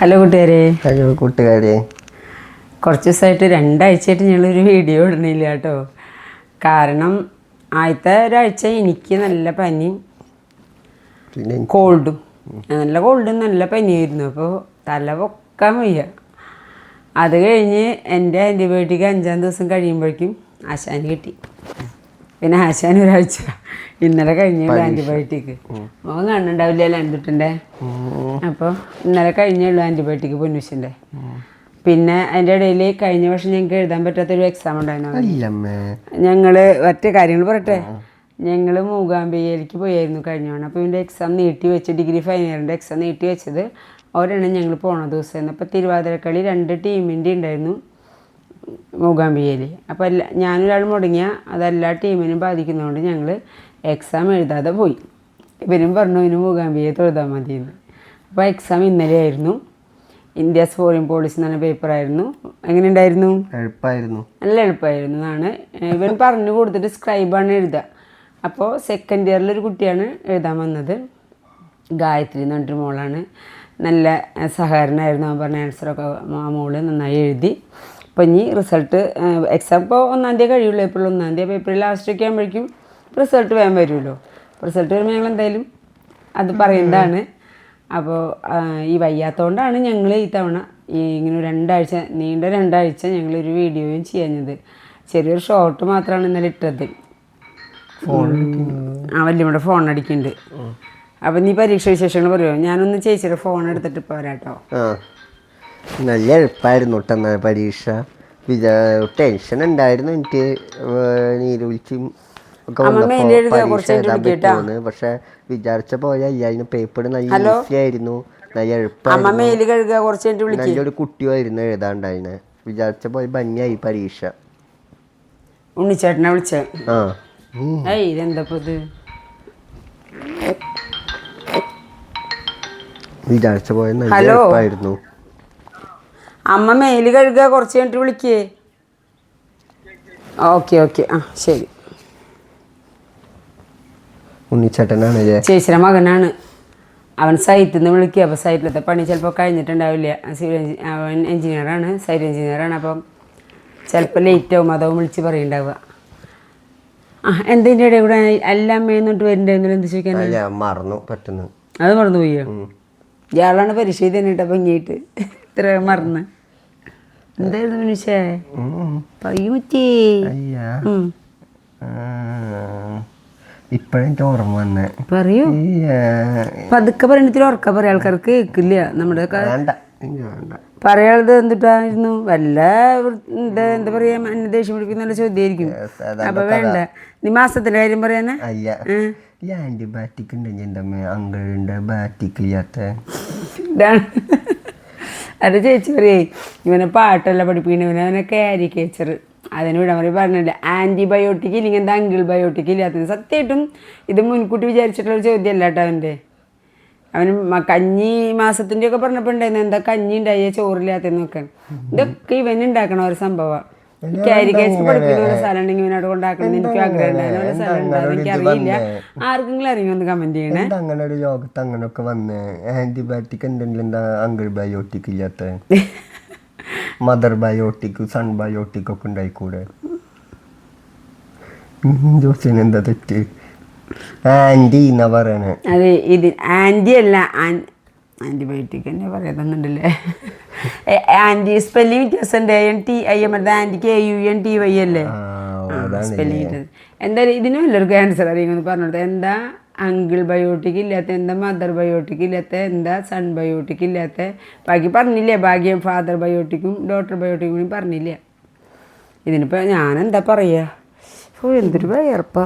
Hello കൂട്ടുകാരെ. Hello കൂട്ടുകാരെ. കുറച്ച് ദിവസമായിട്ട് 2 ആഴ്ചയായിട്ട് ഞങ്ങളൊരു വീഡിയോ ഇടുന്നില്ല കേട്ടോ. കാരണം ആദ്യത്തെ ഒരാഴ്ച എനിക്ക് നല്ല പനിയും കോൾഡും, നല്ല കോൾഡും നല്ല പനിയായിരുന്നു. അപ്പോൾ തല പൊക്കാൻ വയ്യ. അത് കഴിഞ്ഞ് എൻ്റെ ആൻറ്റിബയോട്ടിക് 5-ാം ദിവസം കഴിയുമ്പോഴേക്കും ആശാന് കിട്ടി. പിന്നെ ആശാൻ ഒരാഴ്ച ഇന്നലെ കഴിഞ്ഞുള്ളൂ ആൻറ്റിബയോട്ടിക്. മോൻ കാണുന്നുണ്ടാവില്ല എന്തുട്ടിൻ്റെ. അപ്പോൾ ഇന്നലെ കഴിഞ്ഞുള്ളൂ ആൻറ്റിബയോട്ടിക് പൊന്നൂസിൻ്റെ. പിന്നെ അതിൻ്റെ ഇടയിൽ കഴിഞ്ഞ വർഷം ഞങ്ങൾക്ക് എഴുതാൻ പറ്റാത്തൊരു എക്സാം ഉണ്ടായിരുന്നു. ഞങ്ങൾ ഒറ്റ കാര്യങ്ങൾ പറയട്ടെ, ഞങ്ങൾ മൂകാംബികയിലേക്ക് പോയായിരുന്നു കഴിഞ്ഞോണം. അപ്പോൾ ഇതിൻ്റെ എക്സാം നീട്ടി വെച്ച്, ഡിഗ്രി ഫൈനലിൻ്റെ എക്സാം നീട്ടി വെച്ചത് ഒരെണ്ണം ഞങ്ങൾ പോണ ദിവസമായിരുന്നു. അപ്പോൾ തിരുവാതിരക്കളി 2 ടീമിൻ്റെ ഉണ്ടായിരുന്നു മൂകാംബികയിൽ. അപ്പോൾ ഞാനൊരാൾ മുടങ്ങിയ അതെല്ലാ ടീമിനും ബാധിക്കുന്നതുകൊണ്ട് ഞങ്ങൾ എക്സാം എഴുതാതെ പോയി. ഇവരും പറഞ്ഞു ഇവന് മൂകാംബികയെ തൊഴുതാൽ മതിയെന്ന്. അപ്പോൾ എക്സാം ഇന്നലെ ആയിരുന്നു. ഇന്ത്യസ് ഫോറിൻ പോളിസി എന്ന് പറഞ്ഞ പേപ്പറായിരുന്നു. എങ്ങനെ ഉണ്ടായിരുന്നു? എളുപ്പമായിരുന്നു, നല്ല എളുപ്പമായിരുന്നു എന്നാണ് ഇവൻ പറഞ്ഞു കൊടുത്തിട്ട്. സ്ക്രൈബാണ് എഴുതുക. അപ്പോൾ സെക്കൻഡ് ഇയറിലൊരു കുട്ടിയാണ് എഴുതാൻ വന്നത്, ഗായത്രി എന്ന് പറഞ്ഞിട്ട് മോളാണ്. നല്ല സഹകരണമായിരുന്നു. അവൻ പറഞ്ഞ ആൻസറൊക്കെ മോള് നന്നായി എഴുതി. അപ്പോൾ ഇനി റിസൾട്ട് എക്സാം ഇപ്പോൾ 1-ാം തീയതി കഴിയുള്ളൂ. ഏപ്രിൽ 1-ാം തീയതി. ഏപ്രിൽ ലാസ്റ്റൊക്കെ ആകുമ്പോഴേക്കും റിസൾട്ട് വേഗം വരുമല്ലോ. റിസൾട്ട് വരുമ്പോൾ ഞങ്ങൾ എന്തായാലും അത് പറയുന്നതാണ്. അപ്പോൾ ഈ വയ്യാത്തതുകൊണ്ടാണ് ഞങ്ങൾ ഈ തവണ ഇങ്ങനെ 2 ആഴ്ച നീണ്ട 2 ആഴ്ച ഞങ്ങളൊരു വീഡിയോയും ചെയ്യുന്നത്. ചെറിയൊരു ഷോർട്ട് മാത്രമാണ് ഇന്നലെ ഇട്ടത്. വല്യമ്മയുടെ ഫോൺ അടിക്കുന്നുണ്ട്. അപ്പം നീ പരീക്ഷ വിശേഷങ്ങൾ പറയുമോ? ഞാനൊന്ന് ചേച്ചിയുടെ ഫോൺ എടുത്തിട്ട് ഇപ്പോൾ വരാട്ടോ. നല്ല എളുപ്പമായിരുന്നു കേട്ടോ പരീക്ഷ. ടെൻഷൻ ഉണ്ടായിരുന്നു എനിക്ക്, നീര് വിളിച്ചും ഒക്കെ പരീക്ഷ. പക്ഷെ വിചാരിച്ച പോലെ അല്ലായിരുന്നു. പേപ്പർ നല്ല ഈസി ആയിരുന്നു, നല്ല എളുപ്പമായിരുന്നു. നല്ലൊരു കുട്ടിയായിരുന്നു എഴുതാണ്ടായിന്. വിചാരിച്ച പോലെ ഭംഗിയായി പരീക്ഷ. ഉണ്ണിച്ചേട്ടനെ വിളിച്ചേ. ഇതെന്താ ഇത്? വിചാരിച്ച പോലെ നല്ല എളുപ്പമായിരുന്നു. അമ്മ മെയിൽ കഴുകുക, കുറച്ച് കഴിഞ്ഞിട്ട് വിളിക്കേ. ഓക്കെ ഓക്കെ, ആ ശരി. ഉണ്ണിച്ചേട്ടനാണ് ചേച്ചിയുടെ മകനാണ്. അവൻ സൈറ്റിൽ നിന്ന് വിളിക്കുക. അപ്പോൾ സൈറ്റിലത്തെ പണി ചിലപ്പോൾ കഴിഞ്ഞിട്ടുണ്ടാവില്ല. അവൻ എൻജിനീയറാണ്, സൈറ്റ് എൻജിനീയറാണ്. അപ്പം ചിലപ്പോൾ ലേറ്റ് ആവും, അതോ വിളിച്ച് പറയുന്നുണ്ടാവുക. എന്തിൻ്റെ ഇടയിൽ കൂടെ എല്ലാം അമ്മയെന്നിട്ട് വരുന്നുണ്ടായിരുന്നല്ലോ. എന്ത് ചോദിക്കാൻ മറന്നു പറ്റുന്നു. അത് മറന്നു പോയോ? ഇയാളാണ് പരീക്ഷ തന്നിട്ട് ഭംഗിയായിട്ട് ഇത്ര മറന്ന്. എന്തായിരുന്നു മനുഷ്യ പറയൂറ്റി? ഇപ്പഴെനിക്ക് ഓർമ്മ വന്നേ. പറയൂ. പതുക്കെ പറയണത്തിൽ ഉറക്ക പറയാം, ആൾക്കാർക്ക് കേൾക്കില്ല. നമ്മുടെ പറയാളത് എന്തിട്ടായിരുന്നു? വല്ല എന്താ പറയാ, എന്നെ ദേഷ്യം പിടിക്കുന്ന ചോദ്യമായിരിക്കും. അപ്പൊ വേണ്ട. നീ മാസത്തിന്റെ കാര്യം പറയാനാ? ആന്റിബയോട്ടിക് അങ്കിളുണ്ട് ബാറ്റിക് ഇല്ലാത്ത. അത് ചേച്ചി പറയേ, ഇവനെ പാട്ടല്ല പഠിപ്പിക്കണ, ഇവനെ കാരിക്കേച്ചർ. അതിന് വിടാൻ പറയും. പറഞ്ഞില്ല ആൻറ്റിബയോട്ടിക് ഇല്ലെങ്കിൽ എന്താ അങ്കിൾ ബയോട്ടിക് ഇല്ലാത്തത്. സത്യമായിട്ടും ഇത് മുൻകൂട്ടി വിചാരിച്ചിട്ടുള്ള ചോദ്യമല്ല കേട്ടോ അവൻ്റെ. അവന് കഞ്ഞി മാസത്തിൻ്റെ ഒക്കെ പറഞ്ഞപ്പോൾ ഉണ്ടായിരുന്നു, എന്താ കഞ്ഞി ഉണ്ടായ ചോറില്ലാത്തതെന്നൊക്കെ. ഇതൊക്കെ ഇവനുണ്ടാക്കണ ഒരു സംഭവമാണ്. കാരിക്കേച്ചർ പഠിപ്പിക്കുന്ന ഒരു സ്ഥലം ഉണ്ടെങ്കിൽ ഇവനോട് കൊണ്ടാക്കണം എനിക്ക് ആഗ്രഹം ഉണ്ടായിരുന്ന ഒരു സ്ഥലം ഉണ്ടായിരുന്നു. എനിക്ക് അറിയില്ല, ആർക്കെങ്കിലും അറിയുമോ ഒന്ന് കമന്റ് ചെയ്യണേ. അങ്ങനെ ഒരു ലോകത്ത് അങ്ങനെയൊക്കെ വന്ന് ആന്റിബയോട്ടിക് എന്തെങ്കിലും എന്താ അങ്കിൾ ബയോട്ടിക് ഇല്ലാത്ത മദർ ബയോട്ടിക് സൺ ബയോട്ടിക് ഒക്കെ ഉണ്ടായിക്കൂടെ? ജോസിന് എന്താ തെറ്റ്? ആന്റി എന്നാ പറയണേ. അതെ, ഇത് ആന്റി അല്ല, ആന്റിബയോട്ടിക് തന്നെ പറയാന്നുണ്ടല്ലേ. ആന്റി സ്പെല്ലിംഗ് വ്യത്യാസമുണ്ട്. ആന്റിക്ക് AUNTY അല്ലേ സ്പെല്ലിംഗ്. എന്തായാലും ഇതിനും എല്ലാവർക്കും ആൻസർ അറിയുമെന്ന് പറഞ്ഞത്. എന്താ അങ്കിൾ ബയോട്ടിക് ഇല്ലാത്ത, എന്താ മദർ ബയോട്ടിക് ഇല്ലാത്ത, എന്താ സൺ ബയോട്ടിക് ഇല്ലാത്ത, ബാക്കി പറഞ്ഞില്ലേ. ഭാഗ്യം ഫാദർ ബയോട്ടിക്കും ഡോട്ടർ ബയോട്ടിക്കും കൂടി പറഞ്ഞില്ല. ഇതിനിപ്പോൾ ഞാനെന്താ പറയുക? എന്തൊരു വേർപ്പ.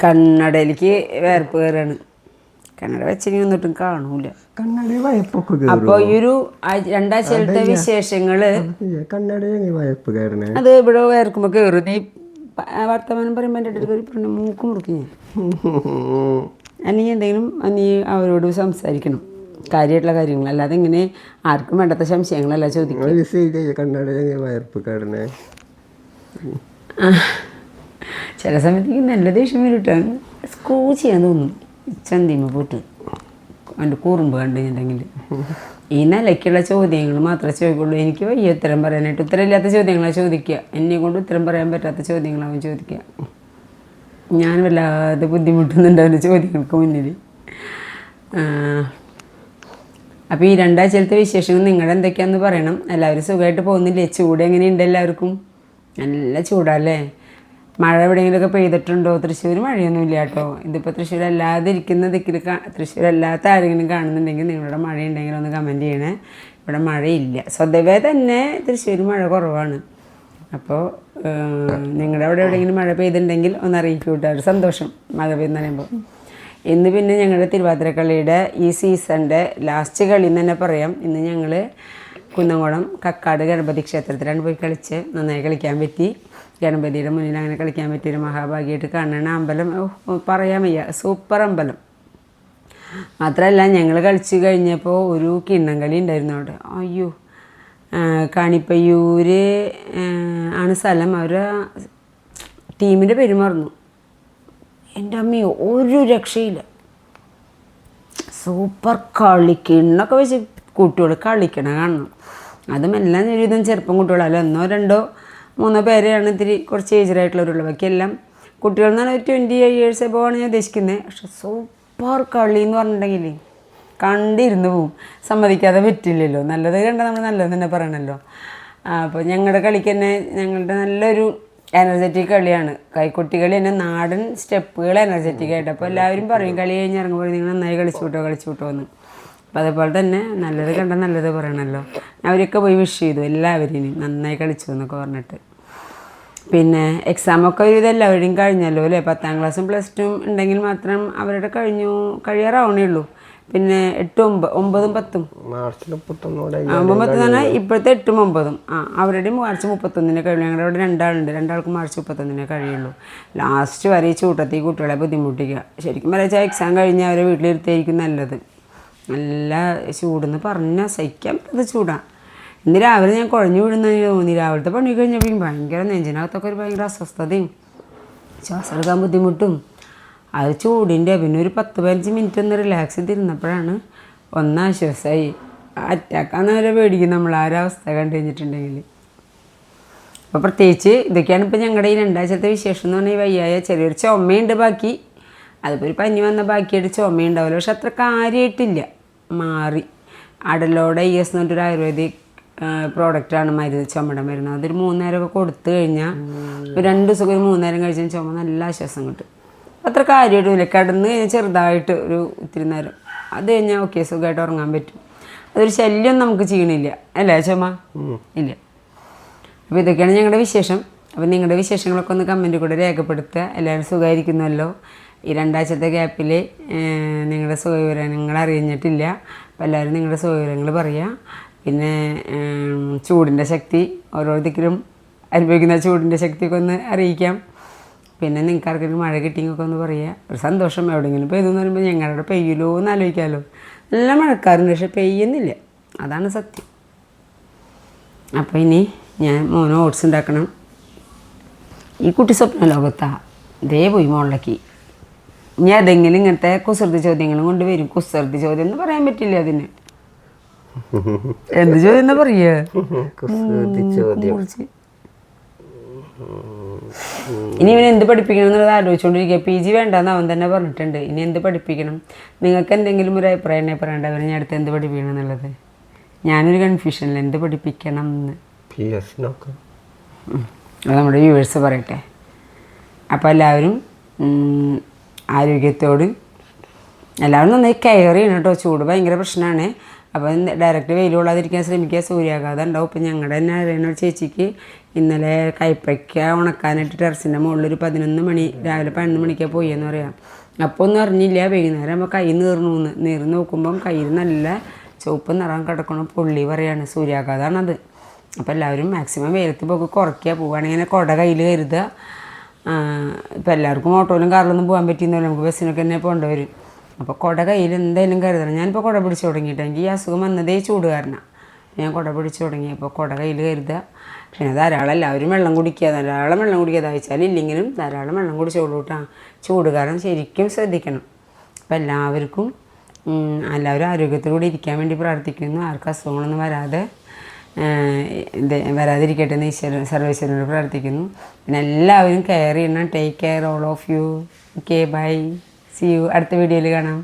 കണ്ണടയിലേക്ക് വേർപ്പ് കയറാണ്. കണ്ണട വെച്ചിനി ഒന്നിട്ടും കാണൂല. അപ്പോൾ ഈ ഒരു 2 ആഴ്ചത്തെ വിശേഷങ്ങള് അത് ഇവിടെ വേർക്കുമ്പോൾ കയറും. നീ വർത്തമാനം പറയുമ്പോൾ എൻ്റെ അടുത്ത് പറഞ്ഞു മൂക്ക് മുറുക്കി ഞാൻ. അല്ലെങ്കിൽ എന്തെങ്കിലും നീ അവരോട് സംസാരിക്കണം, കാര്യമായിട്ടുള്ള കാര്യങ്ങൾ. അല്ലാതെ ഇങ്ങനെ ആർക്കും വേണ്ടാത്ത സംശയങ്ങളല്ല ചോദിക്കും. ചില സമയത്തേക്ക് നല്ല ദേഷ്യം വരും കേട്ടോ. സ്ക്രൂ ചെയ്യാൻ തോന്നും. ചന്തിമ പോട്ട് അവൻ്റെ കുറുമ്പ് കണ്ടിട്ടുണ്ടെങ്കിൽ. ഈ നിലയ്ക്കുള്ള ചോദ്യങ്ങൾ മാത്രമേ ചോദിക്കുള്ളൂ. എനിക്ക് വയ്യ ഉത്തരം പറയാനായിട്ട്. ഉത്തരമില്ലാത്ത ചോദ്യങ്ങളാണ് ചോദിക്കുക. എന്നെ കൊണ്ട് ഉത്തരം പറയാൻ പറ്റാത്ത ചോദ്യങ്ങളാവും ചോദിക്കുക. ഞാൻ വല്ലാതെ ബുദ്ധിമുട്ടുന്നുണ്ട് അവൻ്റെ ചോദ്യങ്ങൾക്ക് മുന്നിൽ. അപ്പോൾ ഈ 2 ആഴ്ചത്തെ വിശേഷങ്ങൾ നിങ്ങളുടെ എന്തൊക്കെയാണെന്ന് പറയണം. എല്ലാവരും സുഖമായിട്ട് പോകുന്നില്ലേ? ചൂട് എങ്ങനെയുണ്ട് എല്ലാവർക്കും? നല്ല ചൂടല്ലേ? മഴ എവിടെയെങ്കിലുമൊക്കെ പെയ്തിട്ടുണ്ടോ? തൃശ്ശൂർ മഴയൊന്നുമില്ല കേട്ടോ. ഇതിപ്പോൾ തൃശ്ശൂർ അല്ലാതെ ഇരിക്കുന്ന ദിക്കിൽ തൃശ്ശൂർ അല്ലാത്ത ആരെങ്കിലും കാണുന്നുണ്ടെങ്കിൽ നിങ്ങളുടെ മഴയുണ്ടെങ്കിൽ ഒന്ന് കമൻറ്റ് ചെയ്യണേ. ഇവിടെ മഴയില്ല. സ്വതവേ തന്നെ തൃശ്ശൂർ മഴ കുറവാണ്. അപ്പോൾ നിങ്ങളുടെ അവിടെ എവിടെയെങ്കിലും മഴ പെയ്തിട്ടുണ്ടെങ്കിൽ ഒന്ന് അറിയിക്കൂ കേട്ടോ. ഒരു സന്തോഷം മഴ പെയ്തെന്ന് പറയുമ്പോൾ. ഇന്ന് പിന്നെ ഞങ്ങളുടെ തിരുവാതിരക്കളിയുടെ ഈ സീസണിൻ്റെ ലാസ്റ്റ് കളി എന്ന് തന്നെ പറയാം. ഇന്ന് ഞങ്ങൾ കുന്നംകുളം കക്കാട് ഗണപതി ക്ഷേത്രത്തിലാണ് പോയി കളിച്ച്. നന്നായി കളിക്കാൻ പറ്റി. ഗണപതിയുടെ മുന്നിൽ അങ്ങനെ കളിക്കാൻ പറ്റിയൊരു മഹാഭാഗ്യമായിട്ട് കാണുന്ന അമ്പലം പറയാൻ വയ്യ. സൂപ്പർ അമ്പലം. മാത്രമല്ല ഞങ്ങൾ കളിച്ച് കഴിഞ്ഞപ്പോൾ ഒരു കിണ്ണം കളി ഉണ്ടായിരുന്നു അവിടെ. അയ്യോ, കാണിപ്പയ്യൂർ ആണ് സ്ഥലം. അവർ ടീമിൻ്റെ പേര് മറന്നു. എൻ്റെ അമ്മയോ ഒരു രക്ഷയില്ല. സൂപ്പർ കളി. കിണ്ണൊക്കെ വെച്ച് കുട്ടികൾ കളിക്കണം കാണണം. അതും എല്ലാം ഒരുവിധം ചെറുപ്പം കുട്ടികളല്ല. 1, 2, 3 പേരെയാണ് ഇത്തിരി കുറച്ച് ഏജറായിട്ടുള്ളവരുള്ളൂ. ബാക്കിയെല്ലാം കുട്ടികൾ എന്ന് പറഞ്ഞാൽ 20 years എബോവാണ് ഞാൻ ഉദ്ദേശിക്കുന്നത്. പക്ഷെ സൂപ്പർ കളി എന്ന് പറഞ്ഞിട്ടുണ്ടെങ്കിൽ കണ്ടിരുന്ന് പോവും. സമ്മതിക്കാതെ പറ്റില്ലല്ലോ. നല്ലത് കണ്ടാൽ നമ്മൾ നല്ലത് തന്നെ പറയണമല്ലോ. അപ്പോൾ ഞങ്ങളുടെ കളിക്ക് തന്നെ ഞങ്ങളുടെ നല്ലൊരു എനർജറ്റിക് കളിയാണ്. കൈക്കുട്ടി കളി തന്നെ നാടൻ സ്റ്റെപ്പുകൾ എനർജറ്റിക് ആയിട്ട്. അപ്പോൾ എല്ലാവരും പറയും കളി കഴിഞ്ഞ് ഇറങ്ങുമ്പോൾ നിങ്ങൾ നന്നായി കളിച്ചു വിട്ടോ എന്ന്. അപ്പോൾ അതേപോലെ തന്നെ നല്ലത് കണ്ടാൽ നല്ലത് പറയണമല്ലോ. അവരൊക്കെ പോയി വിഷ് ചെയ്തു എല്ലാവരെയും നന്നായി കളിച്ചു എന്നൊക്കെ പറഞ്ഞിട്ട്. പിന്നെ എക്സാമൊക്കെ ഒരുവിധം എല്ലാവരുടെയും കഴിഞ്ഞല്ലോ അല്ലേ? 10ാം ക്ലാസ്സും +2 ഉണ്ടെങ്കിൽ മാത്രം അവരുടെ കഴിയാറാവണേ ഉള്ളൂ. പിന്നെ 8, 9, 10 മാർച്ച് 31 എന്ന് പറഞ്ഞാൽ ഇപ്പോഴത്തെ 8, 9 അവരുടെ മാർച്ച് 31 കഴിയുള്ളൂ. ഞങ്ങളുടെ അവിടെ 2 ആളുണ്ട്. 2 ആൾക്കും മാർച്ച് 31 കഴിയുള്ളൂ. ലാസ്റ്റ് വരെ ഈ ചൂട്ടത്തിൽ കുട്ടികളെ ബുദ്ധിമുട്ടിക്കുക. ശരിക്കും പറയാച്ചാൽ എക്സാം കഴിഞ്ഞാൽ അവരെ വീട്ടിലിരുത്തിയായിരിക്കും നല്ലത്. നല്ല ചൂടെന്ന് പറഞ്ഞാൽ സഹിക്കാൻ പറ്റാത്ത ചൂടാണ്. ഇന്ന് രാവിലെ ഞാൻ കുഴഞ്ഞു വിടുന്നതിന് തോന്നി. രാവിലത്തെ പണി കഴിഞ്ഞപ്പോഴും ഭയങ്കര നെഞ്ചിനകത്തൊക്കെ ഒരു ഭയങ്കര അസ്വസ്ഥതയും ശ്വാസം എടുക്കാൻ ബുദ്ധിമുട്ടും. അത് ചൂടിൻ്റെ. പിന്നെ ഒരു 10-15 മിനിറ്റ് ഒന്ന് റിലാക്സ് ചെയ്തിരുന്നപ്പോഴാണ് ഒന്നാശ്വാസമായി. അറ്റാക്കാന്ന് വരെ പേടിക്കും നമ്മൾ ആ ഒരു അവസ്ഥ കണ്ടു കഴിഞ്ഞിട്ടുണ്ടെങ്കിൽ. അപ്പോൾ പ്രത്യേകിച്ച് ഇതൊക്കെയാണ് ഇപ്പോൾ ഞങ്ങളുടെ ഈ 2 ആഴ്ചത്തെ വിശേഷം എന്ന് പറഞ്ഞാൽ വയ്യായ ചെറിയൊരു ചുമയുണ്ട്. ബാക്കി അതിപ്പോൾ ഒരു പനി വന്ന ബാക്കിയായിട്ട് ചുമയുണ്ടാവില്ല. പക്ഷെ അത്ര കാര്യമായിട്ടില്ല. മാറി. അടലോടെ ES എന്ന് പറഞ്ഞിട്ടൊരു ആയുർവേദിക് പ്രോഡക്റ്റാണ് മരുന്ന്, ചുമയുടെ മരുന്ന്. അതൊരു 3 നേരമൊക്കെ കൊടുത്തു കഴിഞ്ഞാൽ ഒരു 2 ദിവസം ഒരു 3 നേരം കഴിച്ചാൽ ചുമ നല്ല ആശ്വാസം കിട്ടും. അത്ര കാര്യമായിട്ടില്ല. കിടന്ന് കഴിഞ്ഞാൽ ചെറുതായിട്ട് ഒരു ഇത്തിരി നേരം, അത് കഴിഞ്ഞാൽ ഓക്കെ സുഖമായിട്ട് ഉറങ്ങാൻ പറ്റും. അതൊരു ശല്യം നമുക്ക് ചെയ്യണില്ല അല്ലേ ചുമ? ഇല്ല. അപ്പോൾ ഇതൊക്കെയാണ് ഞങ്ങളുടെ വിശേഷം. അപ്പോൾ നിങ്ങളുടെ വിശേഷങ്ങളൊക്കെ ഒന്ന് കമൻറ്റ് കൂടെ രേഖപ്പെടുത്തുക. എല്ലാവരും സുഖമായിരിക്കുന്നല്ലോ. ഈ 2 ആഴ്ചത്തെ ഗ്യാപ്പിൽ നിങ്ങളുടെ സുഖവിവരങ്ങൾ അറിഞ്ഞിട്ടില്ല. അപ്പോൾ എല്ലാവരും നിങ്ങളുടെ സുഖവിവരങ്ങൾ പറയുക. പിന്നെ ചൂടിൻ്റെ ശക്തി ഓരോരുത്തരും അനുഭവിക്കുന്ന ചൂടിൻ്റെ ശക്തിയൊക്കെ ഒന്ന് അറിയിക്കാം. പിന്നെ നിങ്ങൾക്ക് ആർക്കെങ്കിലും മഴ കിട്ടിയെങ്കിൽ ഒന്ന് പറയുക. ഒരു സന്തോഷം. എവിടെയെങ്കിലും പെയ്തെന്ന് പറയുമ്പോൾ ഞങ്ങളുടെ പെയ്യലോ എന്ന് ആലോചിക്കാമല്ലോ. നല്ല മഴക്കാറുണ്ട് പക്ഷെ പെയ്യുന്നില്ല. അതാണ് സത്യം. അപ്പോൾ ഇനി ഞാൻ മോന് ഓട്സ് ഉണ്ടാക്കണം. ഈ കുട്ടി സ്വപ്ന ലോകത്താണ്. ഇതേ പോയി മുകളിലേക്ക്. ഇനി അതെങ്കിലും ഇങ്ങനത്തെ കുസൃതി ചോദ്യങ്ങളും കൊണ്ട് വരും. കുസൃതി ചോദ്യം എന്ന് പറയാൻ പറ്റില്ല അതിന്. എന്ത് ചോദ്യം എന്നാ പറയുക? ഇനി ഇവൻ എന്ത് പഠിപ്പിക്കണം എന്നുള്ളത് ആലോചിച്ചുകൊണ്ടിരിക്കുക. PG വേണ്ടെന്ന് അവൻ തന്നെ പറഞ്ഞിട്ടുണ്ട്. ഇനി എന്ത് പഠിപ്പിക്കണം? നിങ്ങൾക്ക് എന്തെങ്കിലും ഒരു അഭിപ്രായം എന്നെ പറയണ്ട. അവന് ഞാൻ അടുത്ത് എന്ത് പഠിപ്പിക്കണം എന്നുള്ളത്. ഞാനൊരു കൺഫ്യൂഷനിൽ എന്ത് പഠിപ്പിക്കണം എന്ന്. അത് നമ്മുടെ വ്യൂവേഴ്സ് പറയട്ടെ. അപ്പോൾ എല്ലാവരും ആരോഗ്യത്തോട് എല്ലാവരും നന്നായി കെയർ ചെയ്യണം കേട്ടോ. ചൂട് ഭയങ്കര പ്രശ്നമാണ്. അപ്പോൾ ഡയറക്റ്റ് വെയിൽ കൊള്ളാതിരിക്കാൻ ശ്രമിക്കുക. സൂര്യാഘാതം ഉണ്ടാവും. ഇപ്പോൾ ഞങ്ങളുടെ തന്നെ അറിയുന്ന ഒരു ചേച്ചിക്ക് ഇന്നലെ കൈപ്പയ്ക്ക ഉണക്കാനായിട്ട് ടെറസിൻ്റെ മുകളിൽ ഒരു 11 മണി രാവിലെ 11 മണിക്കാണ് പോയി എന്ന് പറയാം. അപ്പോൾ ഒന്നും അറിഞ്ഞില്ല. വൈകുന്നേരം ആകുമ്പോൾ കൈ നീർന്ന് നോക്കുമ്പം കയ്യിൽ നല്ല ചുവപ്പ് നിറം കിടക്കണം. പൊള്ളി പറയാണ്. സൂര്യാഘാതമാണത്. അപ്പോൾ എല്ലാവരും മാക്സിമം വെയിലത്ത് പോക്ക് കുറയ്ക്കുക. പോവുകയാണെങ്കിൽ ഇങ്ങനെ കുട കയ്യിൽ കരുതുക. ഇപ്പോൾ എല്ലാവർക്കും ഓട്ടോയിലും കാറിലൊന്നും പോകാൻ പറ്റിയെന്നല്ല. നമുക്ക് ബസ്സിനൊക്കെ തന്നെ പോകേണ്ടി വരും. അപ്പോൾ കുട കയ്യിൽ എന്തായാലും കരുതണം. ഞാനിപ്പോൾ കുട പിടിച്ച് തുടങ്ങിയിട്ട് എനിക്ക് ഈ അസുഖം വന്നതേ ചൂട് കാരണം ഞാൻ കുട പിടിച്ച് തുടങ്ങി. അപ്പോൾ കുട കയ്യിൽ കരുതുക. പിന്നെ ധാരാളം എല്ലാവരും വെള്ളം കുടിക്കുക. ധാരാളം വെള്ളം കുടിക്കുക. ദാഹിച്ചാൽ ഇല്ലെങ്കിലും ധാരാളം വെള്ളം കുടിച്ചോളൂ കേട്ടോ. ചൂട് കാരണം ശരിക്കും ശ്രദ്ധിക്കണം. അപ്പോൾ എല്ലാവർക്കും എല്ലാവരും ആരോഗ്യത്തോടെ ഇരിക്കാൻ വേണ്ടി പ്രാർത്ഥിക്കുന്നു. ആർക്കും അസുഖങ്ങളൊന്നും വരാതെ വരാതിരിക്കട്ടെ എന്ന് സർവേശ്വരനോട് പ്രാർത്ഥിക്കുന്നു. പിന്നെ എല്ലാവരും കെയർ ചെയ്യണം. Take care all of you. Okay, bye, see you. അടുത്ത വീഡിയോയിൽ കാണാം.